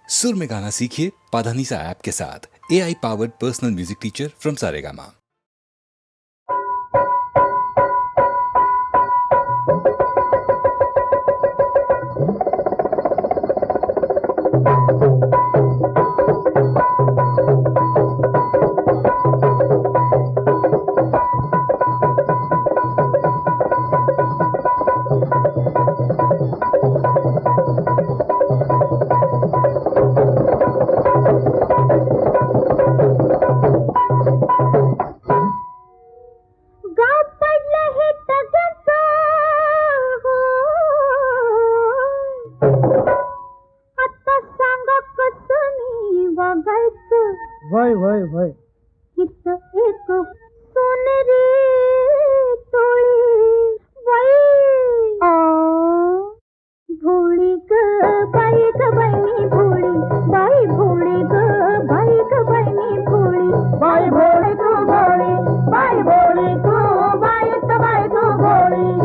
सुर में गाना सीखिए पाधानीसा ऐप के साथ। AI powered personal music teacher from Saregama. वय वय वय कित एक सोनेरी तोळी वय भोळी ग बाई मी भोळी बाई भोळी ग बाई मी भोळी बाई भोळी तू भोळी बाई भोळी तू बाई तू भोळी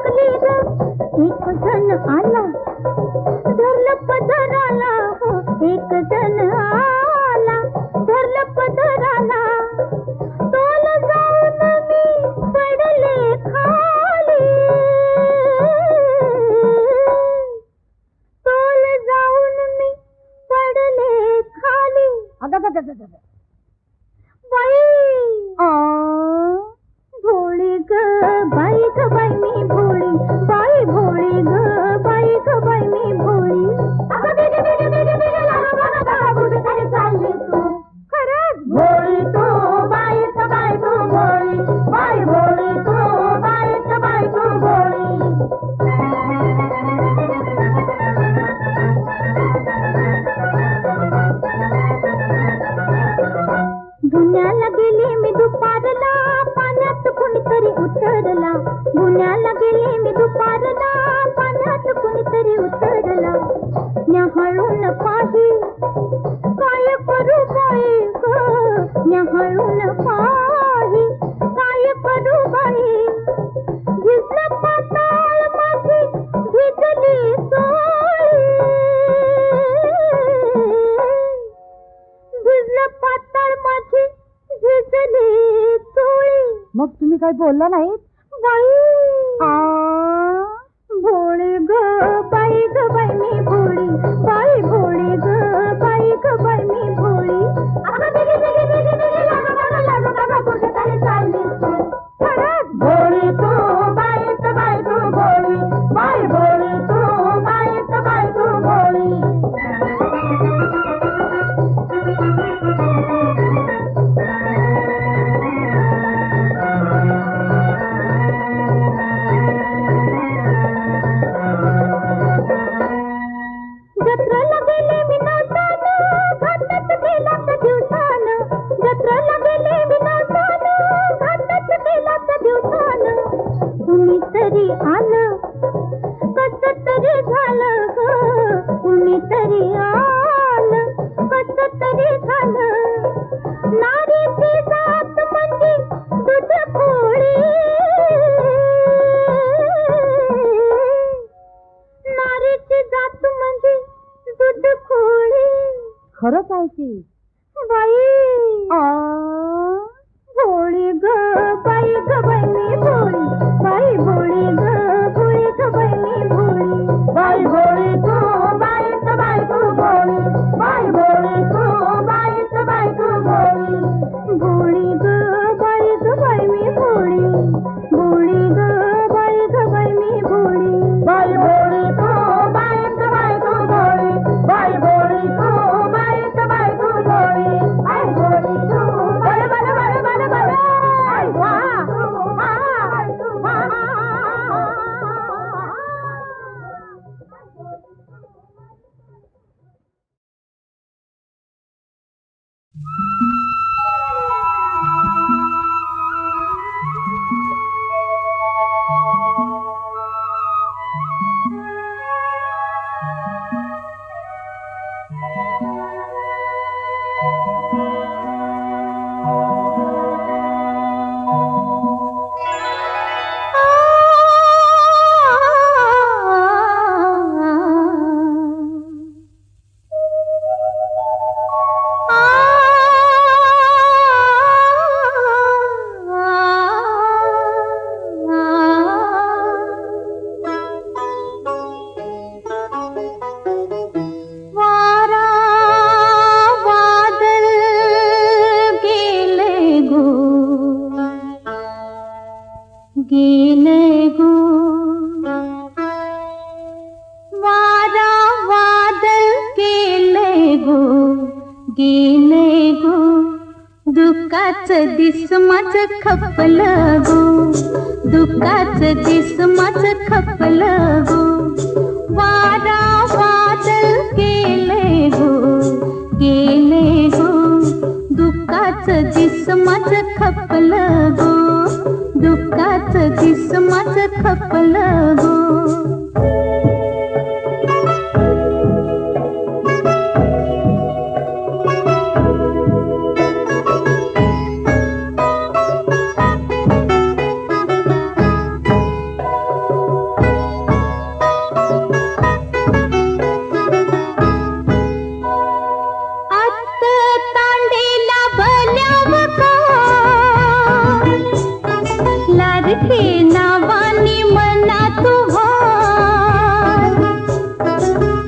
एक जण आला धरलं पदराला हो एक जण आला धरलं पदराला तोल जाऊन मी पडले खाली तोल जाऊन मी पडले खाली बाई भोळी ग बाई मी भोळी बाई भोळी ग बाई मी भोळी अगं बेगे बेगे बेगे बेगे लागा कुठे तरी चालली तू खरंच भोळी तू बाई तू भोळी बाई भोळी तू बाई तू भोळी गुन्ह्याला गेले मी दुपारला पाण्यात कुणीतरी उतरला गुन्ह्याला गेले मी दुपारला पाण्यात कुणीतरी उतरला न्याहाळून पाही काय करू बाई ग न्याहाळून पाही काय करू बाई भिजलं पाताळ माझी भिजली सोळी भिजलं पाताळ माझी भिजली चोळी मग तुम्ही काय बोलला नाही बाई भोळी ग बाई मी भोळी बाई भोळी ग बाई मी भोळी अगं बेगे बेगे बेगे बेगे लागा कुठे तरी चालली तू खरंच भोळी तू बाई तू भोळी बाई भोळी तू बाई तू भोळी जत्रेला गेले विनोदानं घाटात गेला त्या दिवसानं जत्रेला गेले विनोदानं घाटात गेला त्या दिवसानं कुणीतरी आलं कसं तरी झालं ग कुणीतरी आलं कसं तरी झालं नारीची जात म्हणजे दूध खोळी नारीची जात म्हणजे दूध खोळी खरंच आहे की बाई भोळी ग बाई मी भोळी बाई भोळी ग बाई मी भोळी बाई भोळी तू बाई तू भोळी बाई भोळी तू बाई तू भोळी भोळी ग बाई मी भोळी भोळी ग बाई मी भोळी बाई भोळी तू बाई तू भोळी बाई भोळी तू बाई तू भोळी आई भोळी तू बल बल बल बल बल आई वा गेले गो वारा वादळ केले गो गेले गो दुःखाचं दिस माझं खपलं गो दुःखाचं दिस माझं खपलं गो वारा वादळ केले गो गेले गो दुःखाचं दिस माझं खपलं गो दुःखाचं दिस माझं खपलं गो नावानी मना तू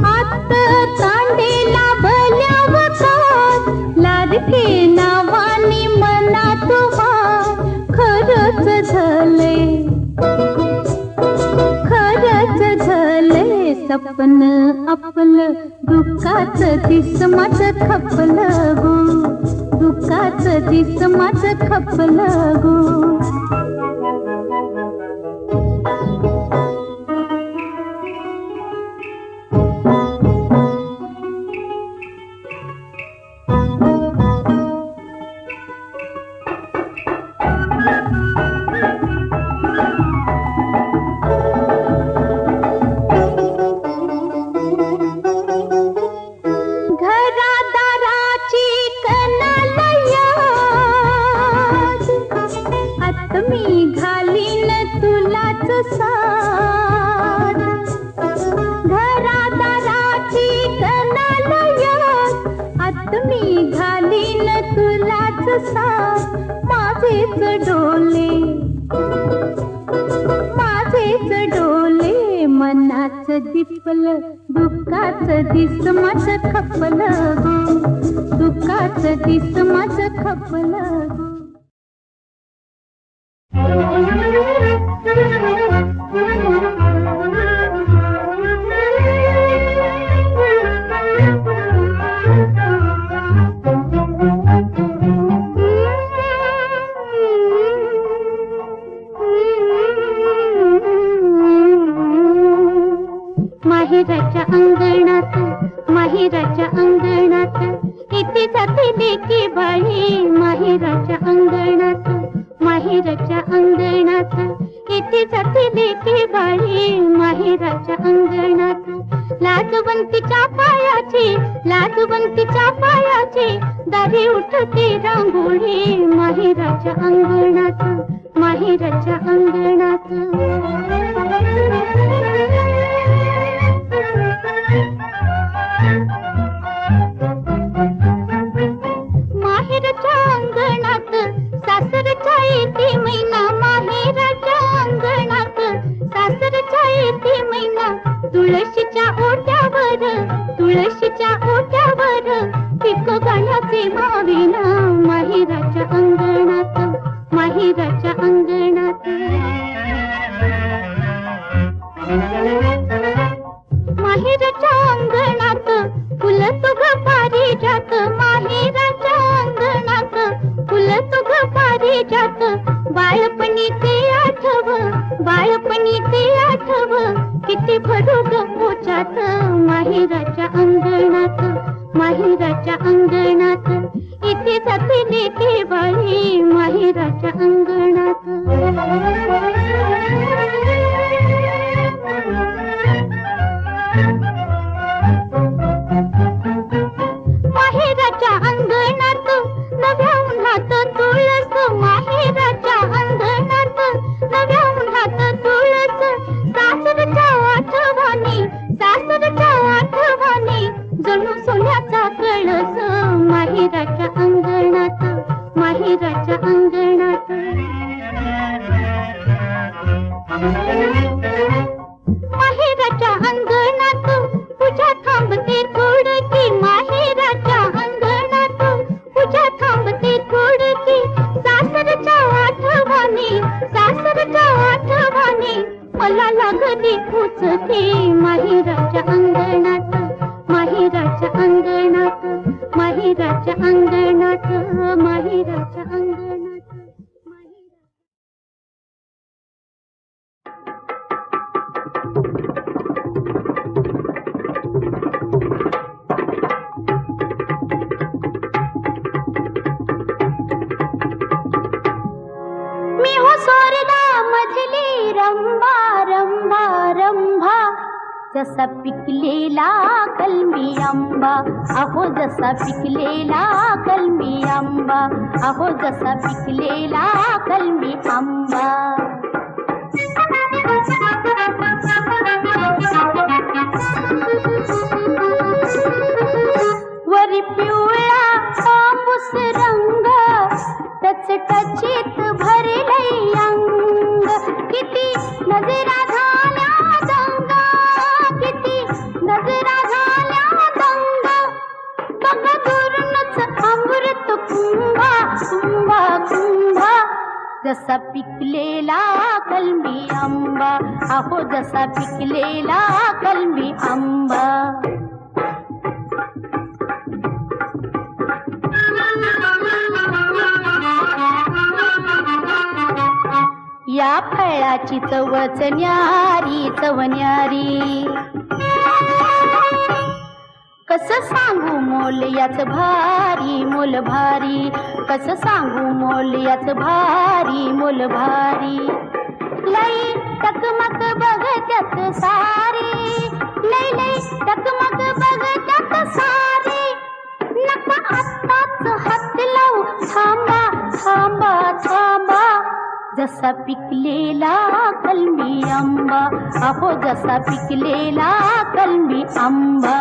आत तांडेला भल्यावर लाडके नावानी मना तू खरंच झाले सपन आपलं दुःखाचं दिस माझं खपलं गो दुःखाचं दिस माझं खपलं गो माझेच डोले मनाचं दिपलं दुःखाचं दिस माझं खपलं गो दुःखाचं दिस माझं खपलं गो माहेराच्या अंगणात किती जाते लेकी बाई माहेराच्या अंगणात किती जाते लेकी बाई माहेराच्या अंगणात लाजवंतीच्या पायाची दारी उठते रांगोळी माहेराच्या अंगणात सासरच्या येते महिना माहेराच्या अंगणात सासरच्या येते महिना तुळशीच्या ओट्यावर पिक गाण्याचे माविना माहेराच्या अंगणात फुल तुग पारिजात माहेराच्या अंगणात फुल तुग पारिजात बाळपणी ते आठव किती भरू ग मोचात माहेराच्या अंगणात इथे जाते लेके बाई माहेराच्या अंगणात माहेराच्या अंगणात नव्या उन्हात तुळस माहेराच्या अंगणात नव्या उन्हात तुळस सासरच्या आठवणी जणू सोन्याचा कळस माहेराच्या अंगणात माहेराच्या अंगणात पूजा थांबते थोडकी माहेराच्या अंगणात पूजा थांबते थोडकी सासरच्या आठवणी मला लागली उचकी माहेराच्या अंगणात, माहेराच्या अंगणात, माहेराच्या अंगणात, माहेराच्या अंगणात, माहेरा. मी हो स्वर्गा मधली रंभा रंभा रंभा, जसा पिकलेला कलमी आंबा, अहो जसा पिकलेला कलमी आंबा, अहो जसा पिकलेला कलमी आंबा. वरी पिवळा तांबूस रंग, टचटचीत भरलंय अंग, किती नजरा झाल्या दंग, किती नजरा झाल्या दंग, बघ दुरूनच अमृत कुंभा कुंभा कुंभा, जसा पिकलेला कलमी आंबा, अहो जसा पिकलेला कलमी आंबा. या फळाची चवच न्यारी चवन्यारी, कसं सांगू मोल याच भारी मोल भारी, कसं सांगू मोल याच भारी मोल भारी. लई टकमक बघत्यात सारी, लई लई टकमक बघत्यात सारी, नका आत्ताच हात लावू थांबा थांबा थांबा, जसा पिकलेला कलमी आंबा, अहो जसा पिकलेला कलमी आंबा.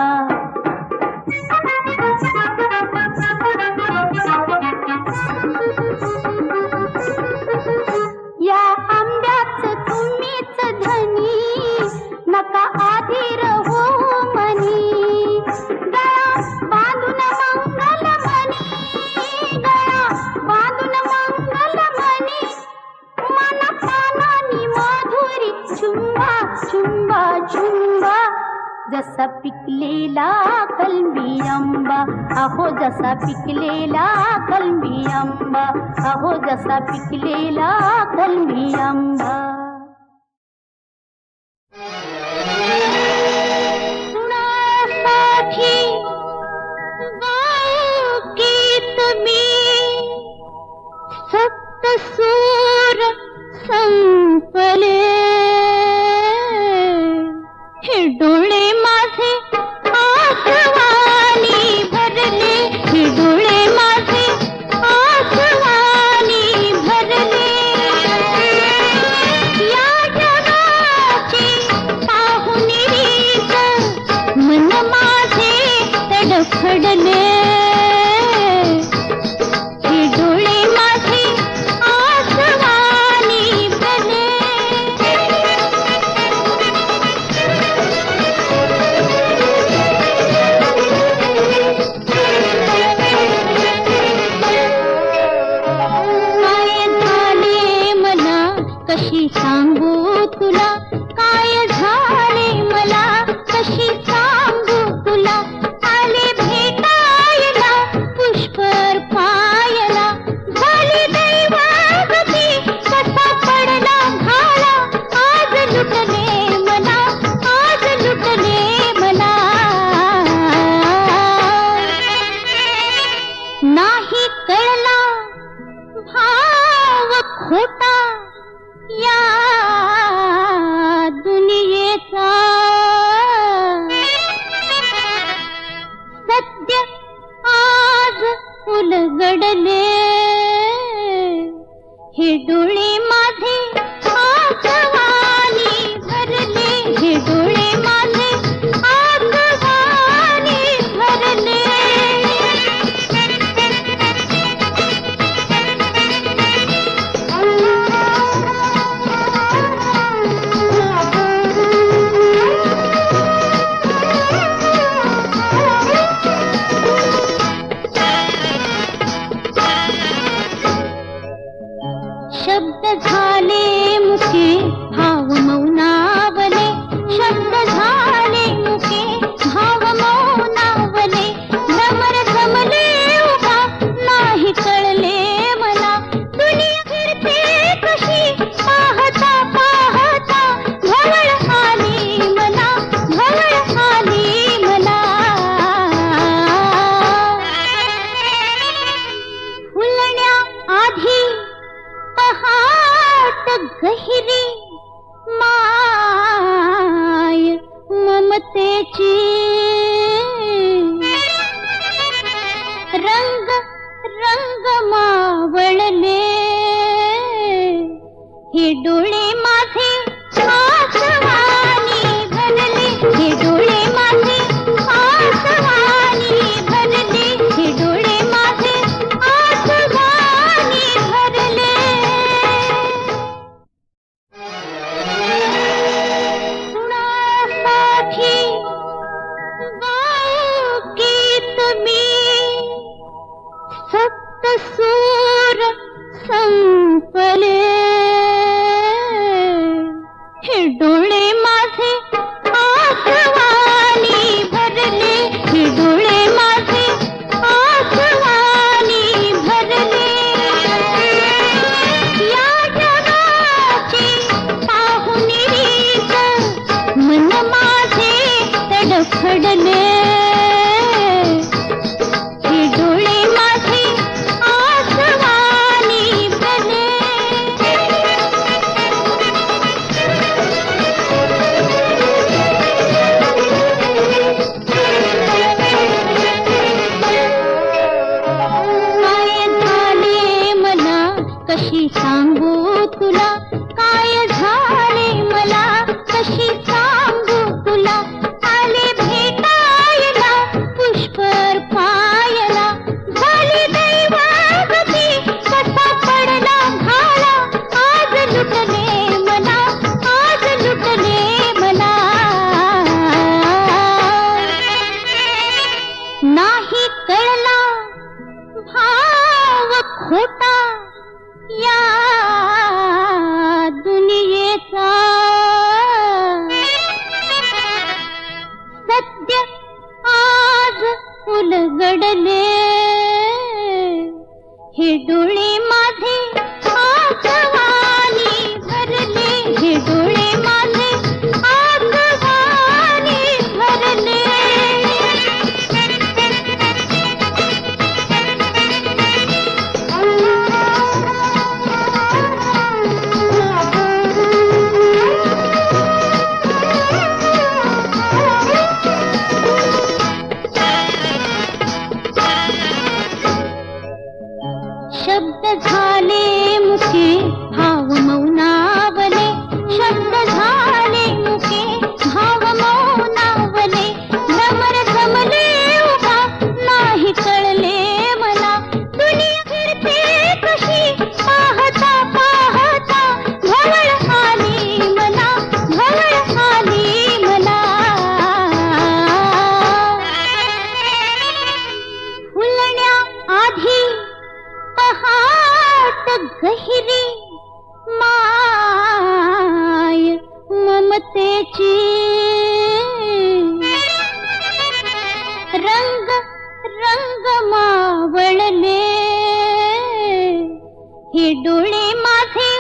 या आंब्याच तुम्हीच धनी, नका आधीर हो मनी, गळा बांधून मंगल मनी, गळा बांधून मंगल मनी, मन पानानी माधुरी चुंबा चुंबा चुंबा, जसा पिकलेला कलमी आंबा, अहो जसा पिकलेला कलमी आंबा, अहो जसा पिकलेला कलमी आंबा. कुणासाठी गाऊ गीत मी, सप्त सूर संपले, हे डोळे माझे आसवानी भरले, हे डोळे माझे आसवानी भरले, या जगाची पाहुणी रीत मन माझे तडफडले, हे डोळे माझे आसवानी भरले. काय झाले मला कशी सांगू तुला, काय झाले मला कशी सांगू तुला, आले भेटायला पुष्कर पायला, झाली दैवागती कसा पडला घाला, आज लुटले मला, आज लुटले मला. नाही कळला भाव खोटा या दुनियेत, गहिरी माय ममतेची रंग रंग मावळले हे डोळे माझे आसमानी भरले हे डोळे माझे आसमानी भरले हे डोळे माझे आसमानी भरले कुणासाठी गाऊ गीत मी सप्त सूर संपले हे डोळे माझे आसमानी भरले हे डोळे माझे आसमानी भरले या जगाची पाहुणी रीत मन माझे तडफडले हे डोळे माझे आसमानी भरले काय झाले मला कशी सांगू तुला काय झाले मला कशी सांगू तुला आले भेटायला पुष्कर पायला झाली दैवागती कसा पडला भाला आज लुटले मला आज लुटले मला नाही कळला भाव खोटा या दुनियेचा सत्य आज उलगडले हे डोळे माझे आसमानी भरले हे डोळे माझे आसमानी भरले शब्द झाले मुखे भाव मौनावले शब्द झाले मुखे भाव मौनावले भ्रमर जमले उभा नाही कळले मला दुनिया फिरते कशी पाहता पाहता भवळ आली मला भवळ आली मला फुलण्या आधी पहाट गहिरी माय ममतेची रंग रंग मावळले हे डोळे माझे